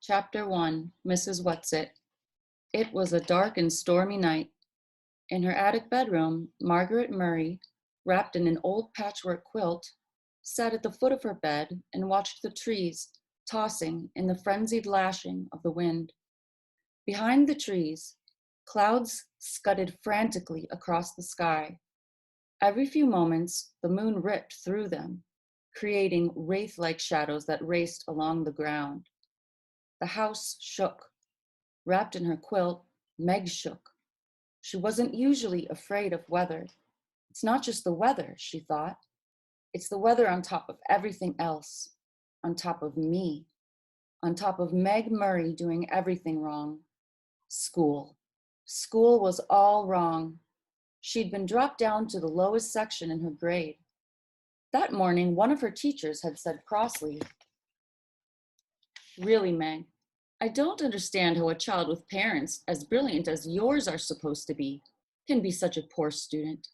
Chapter 1, Mrs. Whatsit. It was a dark and stormy night. In her attic bedroom, Margaret Murray, wrapped in an old patchwork quilt, sat at the foot of her bed and watched the trees tossing in the frenzied lashing of the wind. Behind the trees, clouds scudded frantically across the sky. Every few moments, the moon ripped through them, creating wraith-like shadows that raced along the ground. The house shook. Wrapped in her quilt, Meg shook. She wasn't usually afraid of weather. It's not just the weather, she thought. It's the weather on top of everything else, on top of me, on top of Meg Murray doing everything wrong. School. School was all wrong. She'd been dropped down to the lowest section in her grade. That morning, one of her teachers had said crossly, "Really, Meg, I don't understand how a child with parents as brilliant as yours are supposed to be can be such a poor student.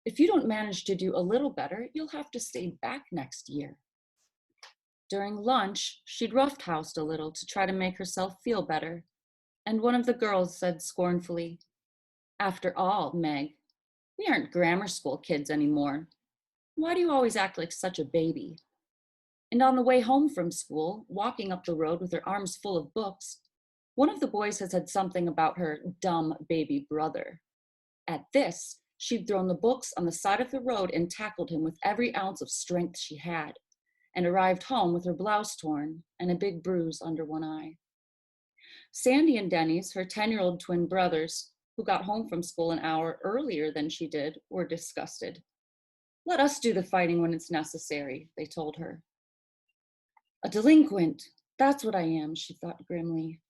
If you don't manage to do a little better, you'll have to stay back next year." During lunch, she'd roughhoused a little to try to make herself feel better, and one of the girls said scornfully, "After all, Meg, we aren't grammar school kids anymore. Why do you always act like such a baby?" And on the way home from school, walking up the road with her arms full of books, one of the boys had said something about her dumb baby brother. At this, she'd thrown the books on the side of the road and tackled him with every ounce of strength she had, and arrived home with her blouse torn and a big bruise under one eye. Sandy and Denny's, her 10-year-old twin brothers, who got home from school an hour earlier than she did, were disgusted. "Let us do the fighting when it's necessary," they told her. "A delinquent, that's what I am," she thought grimly.